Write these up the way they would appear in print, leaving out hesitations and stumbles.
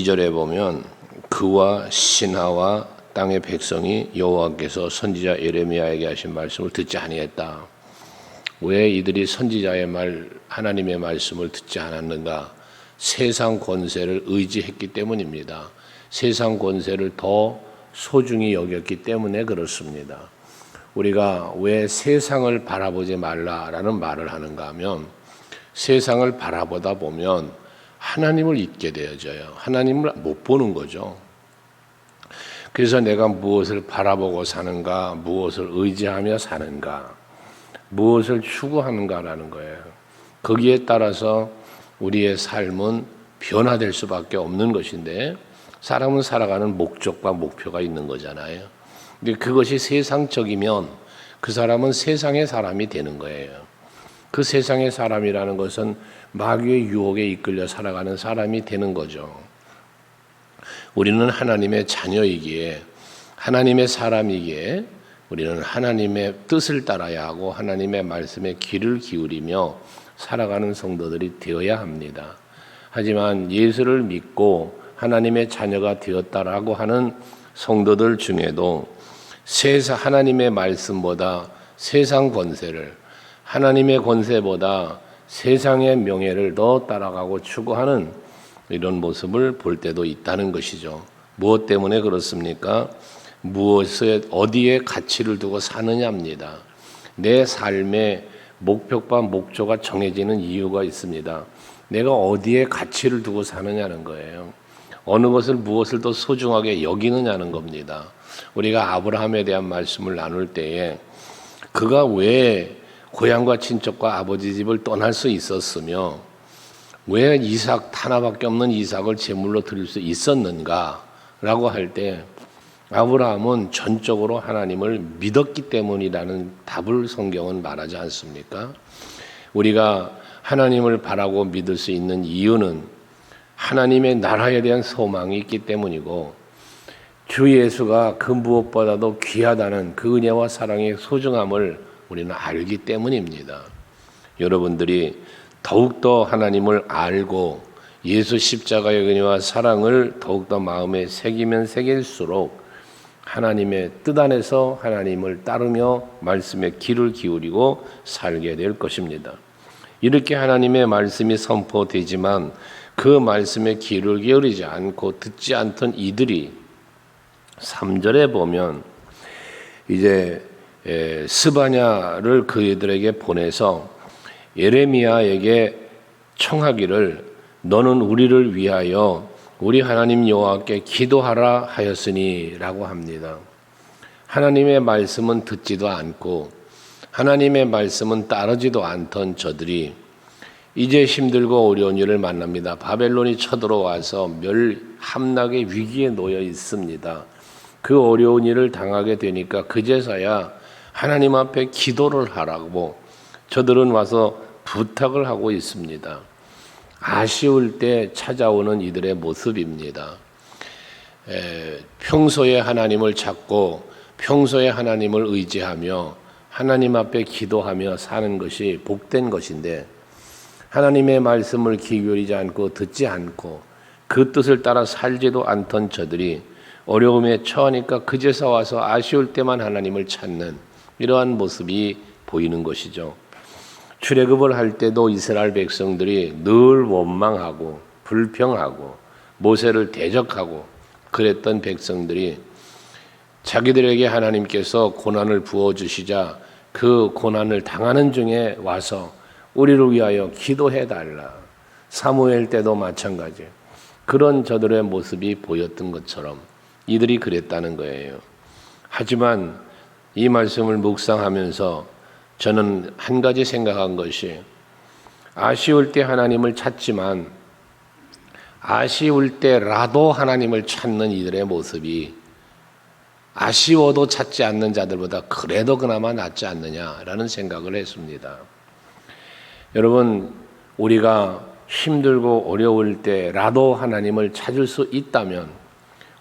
2절에 보면 그와 신하와 땅의 백성이 여호와께서 선지자 예레미야에게 하신 말씀을 듣지 아니했다. 왜 이들이 선지자의 말, 하나님의 말씀을 듣지 않았는가? 세상 권세를 의지했기 때문입니다. 세상 권세를 더 소중히 여겼기 때문에 그렇습니다. 우리가 왜 세상을 바라보지 말라라는 말을 하는가 하면 세상을 바라보다 보면 하나님을 잊게 되어져요. 하나님을 못 보는 거죠. 그래서 내가 무엇을 바라보고 사는가, 무엇을 의지하며 사는가, 무엇을 추구하는가라는 거예요. 거기에 따라서 우리의 삶은 변화될 수밖에 없는 것인데 사람은 살아가는 목적과 목표가 있는 거잖아요. 근데 그것이 세상적이면 그 사람은 세상의 사람이 되는 거예요. 그 세상의 사람이라는 것은 마귀의 유혹에 이끌려 살아가는 사람이 되는 거죠. 우리는 하나님의 자녀이기에, 하나님의 사람이기에 우리는 하나님의 뜻을 따라야 하고 하나님의 말씀에 귀를 기울이며 살아가는 성도들이 되어야 합니다. 하지만 예수를 믿고 하나님의 자녀가 되었다라고 하는 성도들 중에도 하나님의 말씀보다 세상 권세를, 하나님의 권세보다 세상의 명예를 더 따라가고 추구하는 이런 모습을 볼 때도 있다는 것이죠. 무엇 때문에 그렇습니까? 무엇에 어디에 가치를 두고 사느냐입니다. 내 삶의 목표와 목조가 정해지는 이유가 있습니다. 내가 어디에 가치를 두고 사느냐는 거예요. 어느 것을 무엇을 더 소중하게 여기느냐는 겁니다. 우리가 아브라함에 대한 말씀을 나눌 때에 그가 왜 고향과 친척과 아버지 집을 떠날 수 있었으며 왜 이삭 하나밖에 없는 이삭을 제물로 드릴 수 있었는가라고 할 때 아브라함은 전적으로 하나님을 믿었기 때문이라는 답을 성경은 말하지 않습니까? 우리가 하나님을 바라고 믿을 수 있는 이유는 하나님의 나라에 대한 소망이 있기 때문이고 주 예수가 그 무엇보다도 귀하다는 그 은혜와 사랑의 소중함을 우리는 알기 때문입니다. 여러분들이 더욱더 하나님을 알고 예수 십자가의 은혜와 사랑을 더욱더 마음에 새기면 새길수록 하나님의 뜻 안에서 하나님을 따르며 말씀에 귀를 기울이고 살게 될 것입니다. 이렇게 하나님의 말씀이 선포되지만 그 말씀에 귀를 기울이지 않고 듣지 않던 이들이 3절에 보면 이제 스바냐를 그들에게 보내서 예레미야에게 청하기를 너는 우리를 위하여 우리 하나님 여호와께 기도하라 하였으니라고 합니다. 하나님의 말씀은 듣지도 않고 하나님의 말씀은 따르지도 않던 저들이 이제 힘들고 어려운 일을 만납니다. 바벨론이 쳐들어와서 멸함락의 위기에 놓여 있습니다. 그 어려운 일을 당하게 되니까 그제서야 하나님 앞에 기도를 하라고 저들은 와서 부탁을 하고 있습니다. 아쉬울 때 찾아오는 이들의 모습입니다. 평소에 하나님을 찾고 평소에 하나님을 의지하며 하나님 앞에 기도하며 사는 것이 복된 것인데 하나님의 말씀을 귀 기울이지 않고 듣지 않고 그 뜻을 따라 살지도 않던 저들이 어려움에 처하니까 그제서 와서 아쉬울 때만 하나님을 찾는 이러한 모습이 보이는 것이죠. 출애굽을 할 때도 이스라엘 백성들이 늘 원망하고 불평하고 모세를 대적하고 그랬던 백성들이 자기들에게 하나님께서 고난을 부어주시자 그 고난을 당하는 중에 와서 우리를 위하여 기도해달라. 사무엘 때도 마찬가지. 그런 저들의 모습이 보였던 것처럼 이들이 그랬다는 거예요. 하지만 이 말씀을 묵상하면서 저는 한 가지 생각한 것이 아쉬울 때 하나님을 찾지만 아쉬울 때라도 하나님을 찾는 이들의 모습이 아쉬워도 찾지 않는 자들보다 그래도 그나마 낫지 않느냐라는 생각을 했습니다. 여러분, 우리가 힘들고 어려울 때라도 하나님을 찾을 수 있다면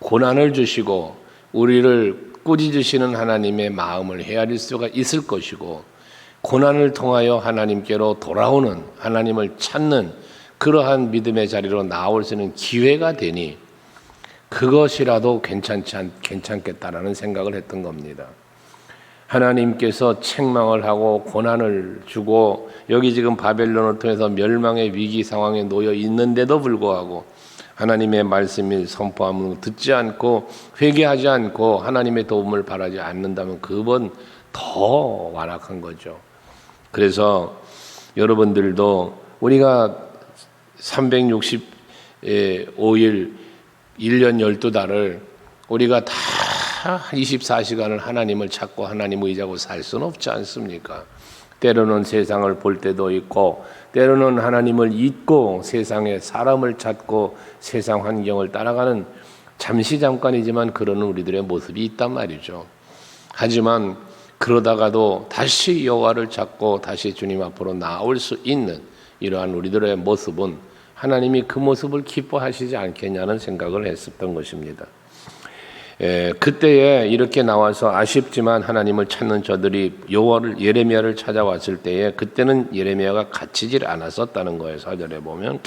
고난을 주시고 우리를 꾸짖으시는 하나님의 마음을 헤아릴 수가 있을 것이고 고난을 통하여 하나님께로 돌아오는 하나님을 찾는 그러한 믿음의 자리로 나올 수 있는 기회가 되니 그것이라도 괜찮겠다라는 생각을 했던 겁니다. 하나님께서 책망을 하고 고난을 주고 여기 지금 바벨론을 통해서 멸망의 위기 상황에 놓여 있는데도 불구하고 하나님의 말씀을 선포함을 듣지 않고 회개하지 않고 하나님의 도움을 바라지 않는다면 그건 더 완악한 거죠. 그래서 여러분들도 우리가 365일 1년 12달을 우리가 다 24시간을 하나님을 찾고 하나님 의지하고 살 수는 없지 않습니까? 때로는 세상을 볼 때도 있고 때로는 하나님을 잊고 세상에 사람을 찾고 세상 환경을 따라가는 잠깐이지만 그러는 우리들의 모습이 있단 말이죠. 하지만 그러다가도 다시 여호와를 찾고 다시 주님 앞으로 나올 수 있는 이러한 우리들의 모습은 하나님이 그 모습을 기뻐하시지 않겠냐는 생각을 했었던 것입니다. 그때에 이렇게 나와서 아쉽지만 하나님을 찾는 저들이 예레미야를 찾아왔을 때에 그때는 예레미야가 갇히질 않았었다는 거예요. 4절에 보면.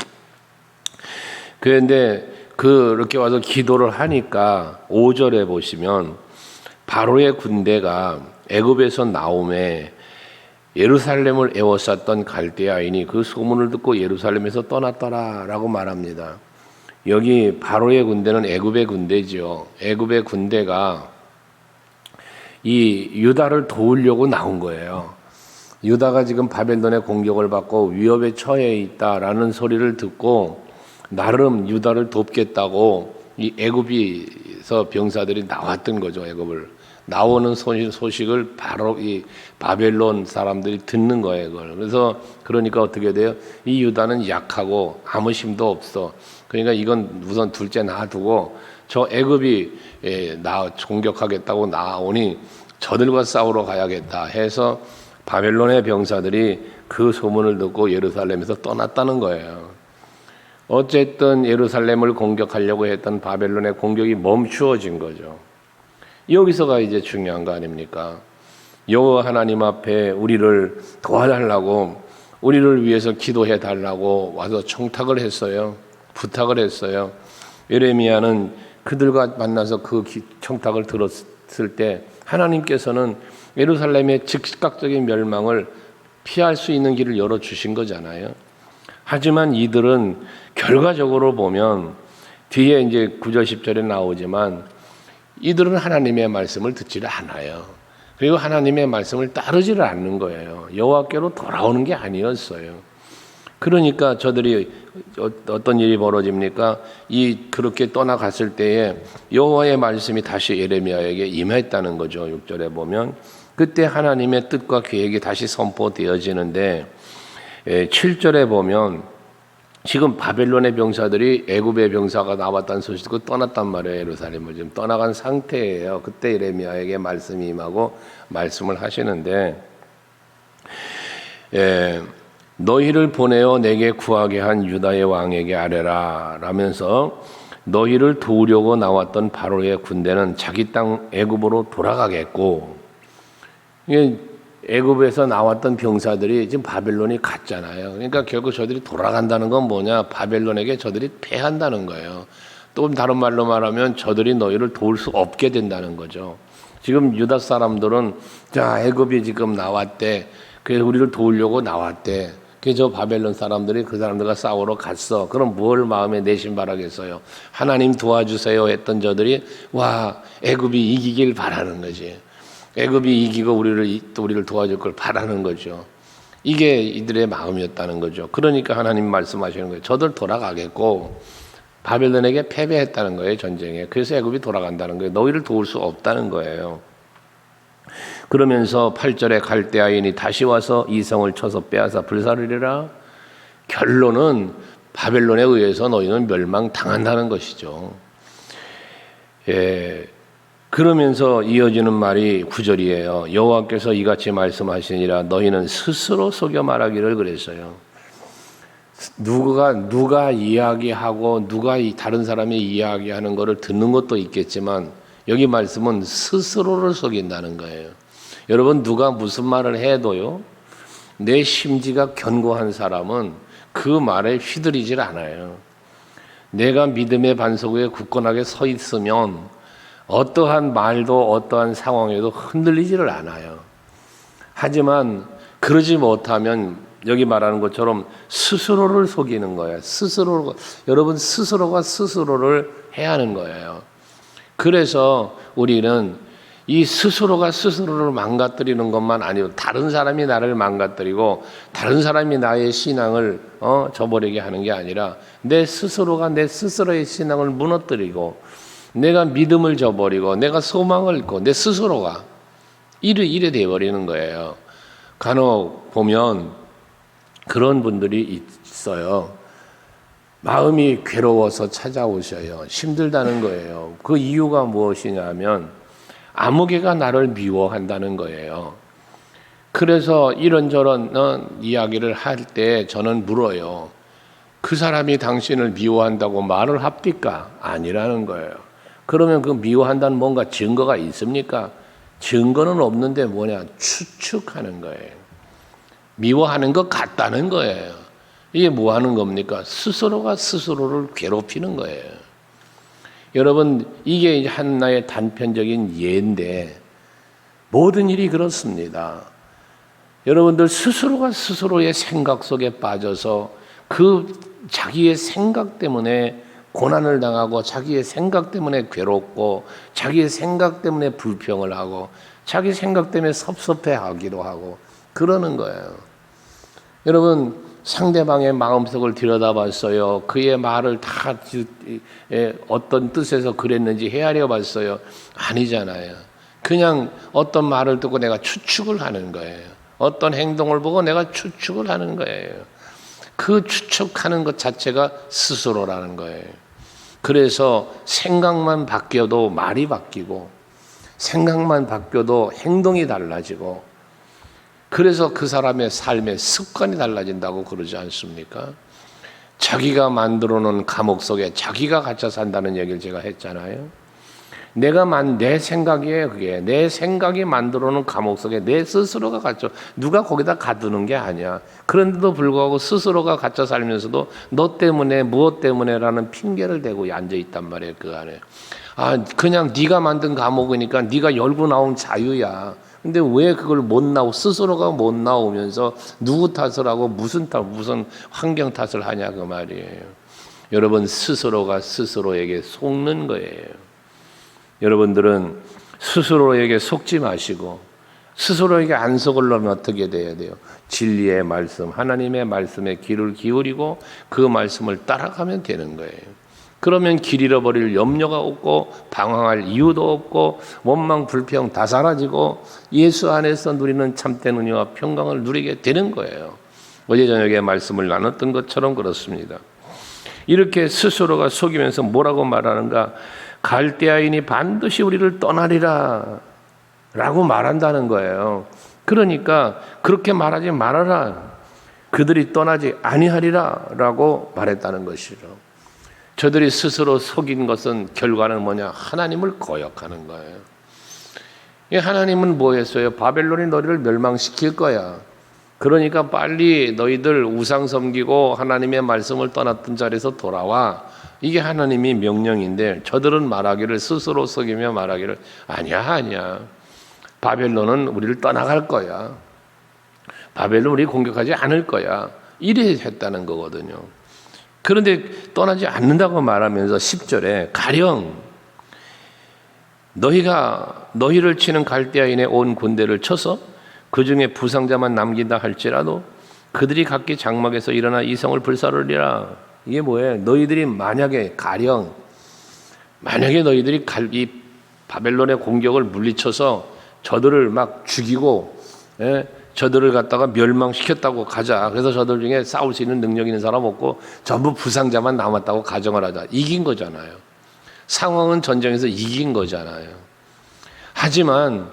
그런데 그렇게 와서 기도를 하니까 5절에 보시면 바로의 군대가 애굽에서 나오매 예루살렘을 에워쌌던 갈대아인이 그 소문을 듣고 예루살렘에서 떠났더라라고 말합니다. 여기 바로의 군대는 애굽의 군대죠. 애굽의 군대가 이 유다를 도우려고 나온 거예요. 유다가 지금 바벨론의 공격을 받고 위협에 처해 있다라는 소리를 듣고 나름 유다를 돕겠다고 이 애굽에서 병사들이 나왔던 거죠. 애굽을 나오는 소식을 바로 이 바벨론 사람들이 듣는 거예요. 그래서 그러니까 어떻게 돼요? 이 유다는 약하고 아무 힘도 없어. 그러니까 이건 우선 둘째 놔두고 저 애굽이 공격하겠다고 나오니 저들과 싸우러 가야겠다 해서 바벨론의 병사들이 그 소문을 듣고 예루살렘에서 떠났다는 거예요. 어쨌든 예루살렘을 공격하려고 했던 바벨론의 공격이 멈추어진 거죠. 여기서가 이제 중요한 거 아닙니까? 여호와 하나님 앞에 우리를 도와달라고 우리를 위해서 기도해 달라고 와서 청탁을 했어요. 부탁을 했어요. 예레미야는 그들과 만나서 그 청탁을 들었을 때 하나님께서는 예루살렘의 즉각적인 멸망을 피할 수 있는 길을 열어주신 거잖아요. 하지만 이들은 결과적으로 보면 뒤에 이제 9절 10절에 나오지만 이들은 하나님의 말씀을 듣지를 않아요. 그리고 하나님의 말씀을 따르지를 않는 거예요. 여호와께로 돌아오는 게 아니었어요. 그러니까 저들이 어떤 일이 벌어집니까? 그렇게 떠나갔을 때에 여호와의 말씀이 다시 예레미야에게 임했다는 거죠. 6절에 보면 그때 하나님의 뜻과 계획이 다시 선포되어지는데 7절에 보면 지금 바벨론의 병사들이 애굽의 병사가 나왔다는 소식 듣고 떠났단 말이에요. 예루살렘을 지금 떠나간 상태예요. 그때 예레미야에게 말씀이 임하고 말씀을 하시는데 너희를 보내어 내게 구하게 한 유다의 왕에게 아뢰라 라면서 너희를 도우려고 나왔던 바로의 군대는 자기 땅 애굽으로 돌아가겠고 애굽에서 나왔던 병사들이 지금 바벨론이 갔잖아요. 그러니까 결국 저들이 돌아간다는 건 뭐냐? 바벨론에게 저들이 패한다는 거예요. 또 다른 말로 말하면 저들이 너희를 도울 수 없게 된다는 거죠. 지금 유다 사람들은 자 애굽이 지금 나왔대. 그래서 우리를 도우려고 나왔대. 그래서 바벨론 사람들이 그 사람들과 싸우러 갔어. 그럼 뭘 마음에 내심 바라겠어요? 하나님 도와주세요 했던 저들이 와 애굽이 이기길 바라는 거지. 애굽이 이기고 우리를 도와줄 걸 바라는 거죠. 이게 이들의 마음이었다는 거죠. 그러니까 하나님 말씀하시는 거예요. 저들 돌아가겠고 바벨론에게 패배했다는 거예요. 전쟁에. 그래서 애굽이 돌아간다는 거예요. 너희를 도울 수 없다는 거예요. 그러면서 8절에 갈대아인이 다시 와서 이 성을 쳐서 빼앗아 불사르리라. 결론은 바벨론에 의해서 너희는 멸망당한다는 것이죠. 그러면서 이어지는 말이 9절이에요. 여호와께서 이같이 말씀하시니라 너희는 스스로 속여 말하기를 그랬어요. 누가 이야기하고 누가 다른 사람이 이야기하는 것을 듣는 것도 있겠지만 여기 말씀은 스스로를 속인다는 거예요. 여러분 누가 무슨 말을 해도요. 내 심지가 견고한 사람은 그 말에 휘둘리질 않아요. 내가 믿음의 반석 위에 굳건하게 서 있으면 어떠한 말도 어떠한 상황에도 흔들리지를 않아요. 하지만 그러지 못하면 여기 말하는 것처럼 스스로를 속이는 거예요. 여러분 스스로가 스스로를 해야 하는 거예요. 그래서 우리는 이 스스로가 스스로를 망가뜨리는 것만 아니고 다른 사람이 나를 망가뜨리고 다른 사람이 나의 신앙을 저버리게 하는 게 아니라 내 스스로가 내 스스로의 신앙을 무너뜨리고 내가 믿음을 저버리고 내가 소망을 잃고 내 스스로가 이래 되어버리는 거예요. 간혹 보면 그런 분들이 있어요. 마음이 괴로워서 찾아오셔요. 힘들다는 거예요. 그 이유가 무엇이냐면 아무개가 나를 미워한다는 거예요. 그래서 이런저런 이야기를 할 때 저는 물어요. 그 사람이 당신을 미워한다고 말을 합니까? 아니라는 거예요. 그러면 그 미워한다는 뭔가 증거가 있습니까? 증거는 없는데 뭐냐? 추측하는 거예요. 미워하는 것 같다는 거예요. 이게 뭐 하는 겁니까? 스스로가 스스로를 괴롭히는 거예요. 여러분, 이게 하나의 단편적인 예인데 모든 일이 그렇습니다. 여러분들 스스로가 스스로의 생각 속에 빠져서 그 자기의 생각 때문에 고난을 당하고 자기의 생각 때문에 괴롭고 자기의 생각 때문에 불평을 하고 자기 생각 때문에 섭섭해하기도 하고 그러는 거예요. 여러분, 상대방의 마음속을 들여다봤어요. 그의 말을 다 어떤 뜻에서 그랬는지 헤아려 봤어요. 아니잖아요. 그냥 어떤 말을 듣고 내가 추측을 하는 거예요. 어떤 행동을 보고 내가 추측을 하는 거예요. 그 추측하는 것 자체가 스스로라는 거예요. 그래서 생각만 바뀌어도 말이 바뀌고 생각만 바뀌어도 행동이 달라지고 그래서 그 사람의 삶의 습관이 달라진다고 그러지 않습니까? 자기가 만들어 놓은 감옥 속에 자기가 갇혀 산다는 얘기를 제가 했잖아요. 내 생각이에요. 그게 내 생각이 만들어 놓은 감옥 속에 내 스스로가 갇혀, 누가 거기다 가두는 게 아니야. 그런데도 불구하고 스스로가 갇혀 살면서도 너 때문에 무엇 때문에라는 핑계를 대고 앉아 있단 말이에요. 그 안에. 그냥 네가 만든 감옥이니까 네가 열고 나온 자유야. 근데 왜 그걸 스스로가 못 나오면서 누구 탓을 하고 무슨 환경 탓을 하냐 그 말이에요. 여러분, 스스로가 스스로에게 속는 거예요. 여러분들은 스스로에게 속지 마시고 스스로에게 안 속으려면 어떻게 돼야 돼요? 진리의 말씀, 하나님의 말씀에 귀를 기울이고 그 말씀을 따라가면 되는 거예요. 그러면 길 잃어버릴 염려가 없고 방황할 이유도 없고 원망 불평 다 사라지고 예수 안에서 누리는 참된 은혜와 평강을 누리게 되는 거예요. 어제 저녁에 말씀을 나눴던 것처럼 그렇습니다. 이렇게 스스로가 속이면서 뭐라고 말하는가? 갈대아인이 반드시 우리를 떠나리라 라고 말한다는 거예요. 그러니까 그렇게 말하지 말아라. 그들이 떠나지 아니하리라 라고 말했다는 것이죠. 저들이 스스로 속인 것은 결과는 뭐냐? 하나님을 거역하는 거예요. 하나님은 뭐 했어요? 바벨론이 너희를 멸망시킬 거야. 그러니까 빨리 너희들 우상 섬기고 하나님의 말씀을 떠났던 자리에서 돌아와. 이게 하나님의 명령인데 저들은 말하기를 스스로 속이며 말하기를 아니야. 바벨론은 우리를 떠나갈 거야. 바벨론 우리 공격하지 않을 거야. 이래 했다는 거거든요. 그런데 떠나지 않는다고 말하면서 10절에 가령 너희를 치는 갈대아인의 온 군대를 쳐서 그 중에 부상자만 남긴다 할지라도 그들이 각기 장막에서 일어나 이 성을 불사르리라. 이게 뭐예요? 너희들이 만약에 너희들이 이 바벨론의 공격을 물리쳐서 저들을 막 죽이고 저들을 갖다가 멸망시켰다고 가자. 그래서 저들 중에 싸울 수 있는 능력 있는 사람 없고 전부 부상자만 남았다고 가정을 하자. 이긴 거잖아요. 상황은 전쟁에서 이긴 거잖아요. 하지만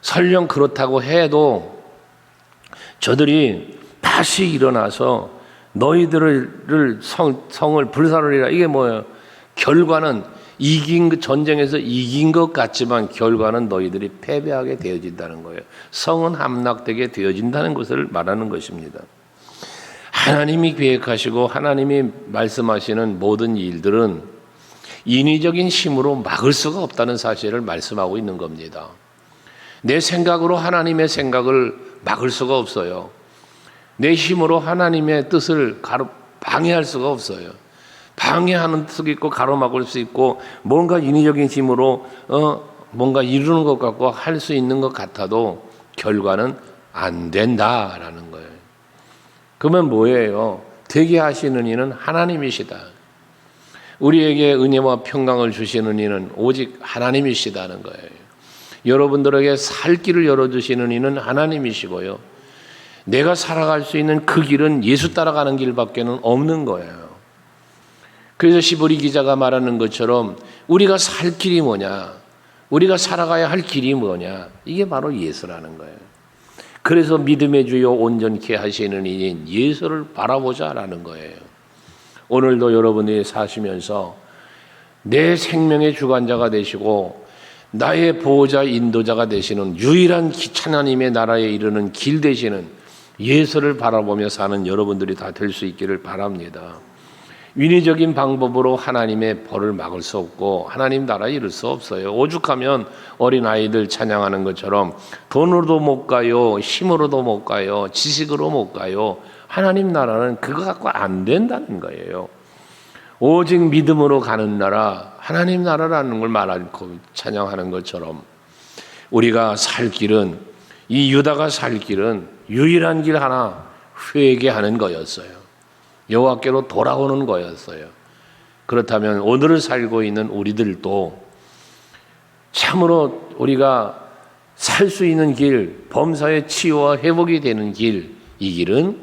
설령 그렇다고 해도 저들이 다시 일어나서 너희들을 성을 불사르리라. 이게 뭐예요? 결과는 전쟁에서 이긴 것 같지만 결과는 너희들이 패배하게 되어진다는 거예요. 성은 함락되게 되어진다는 것을 말하는 것입니다. 하나님이 계획하시고 하나님이 말씀하시는 모든 일들은 인위적인 힘으로 막을 수가 없다는 사실을 말씀하고 있는 겁니다. 내 생각으로 하나님의 생각을 막을 수가 없어요. 내 힘으로 하나님의 뜻을 방해할 수가 없어요. 방해하는 수도 있고 가로막을 수 있고 뭔가 인위적인 힘으로 뭔가 이루는 것 같고 할 수 있는 것 같아도 결과는 안 된다라는 거예요. 그러면 뭐예요? 되게 하시는 이는 하나님이시다. 우리에게 은혜와 평강을 주시는 이는 오직 하나님이시다는 거예요. 여러분들에게 살 길을 열어주시는 이는 하나님이시고요. 내가 살아갈 수 있는 그 길은 예수 따라가는 길밖에는 없는 거예요. 그래서 시보리 기자가 말하는 것처럼 우리가 살 길이 뭐냐? 우리가 살아가야 할 길이 뭐냐? 이게 바로 예수라는 거예요. 그래서 믿음의 주요 온전케 하시는 이인 예수를 바라보자라는 거예요. 오늘도 여러분이 사시면서 내 생명의 주관자가 되시고 나의 보호자 인도자가 되시는 유일한 하나님의 나라에 이르는 길 되시는 예수를 바라보며 사는 여러분들이 다 될 수 있기를 바랍니다. 인위적인 방법으로 하나님의 벌을 막을 수 없고 하나님 나라에 이를 수 없어요. 오죽하면 어린아이들 찬양하는 것처럼 돈으로도 못 가요, 힘으로도 못 가요, 지식으로 못 가요. 하나님 나라는 그거 갖고 안 된다는 거예요. 오직 믿음으로 가는 나라, 하나님 나라라는 걸 말하고 찬양하는 것처럼 우리가 살 길은, 이 유다가 살 길은 유일한 길 하나, 회개하는 거였어요. 여호와께로 돌아오는 거였어요. 그렇다면 오늘을 살고 있는 우리들도 참으로 우리가 살 수 있는 길, 범사의 치유와 회복이 되는 길, 이 길은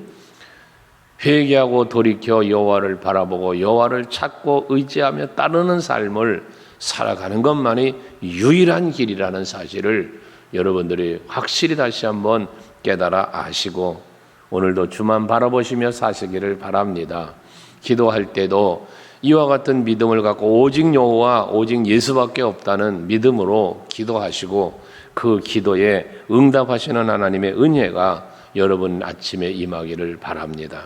회개하고 돌이켜 여호와를 바라보고 여호와를 찾고 의지하며 따르는 삶을 살아가는 것만이 유일한 길이라는 사실을 여러분들이 확실히 다시 한번 깨달아 아시고 오늘도 주만 바라보시며 사시기를 바랍니다. 기도할 때도 이와 같은 믿음을 갖고 오직 여호와 오직 예수밖에 없다는 믿음으로 기도하시고 그 기도에 응답하시는 하나님의 은혜가 여러분 아침에 임하기를 바랍니다.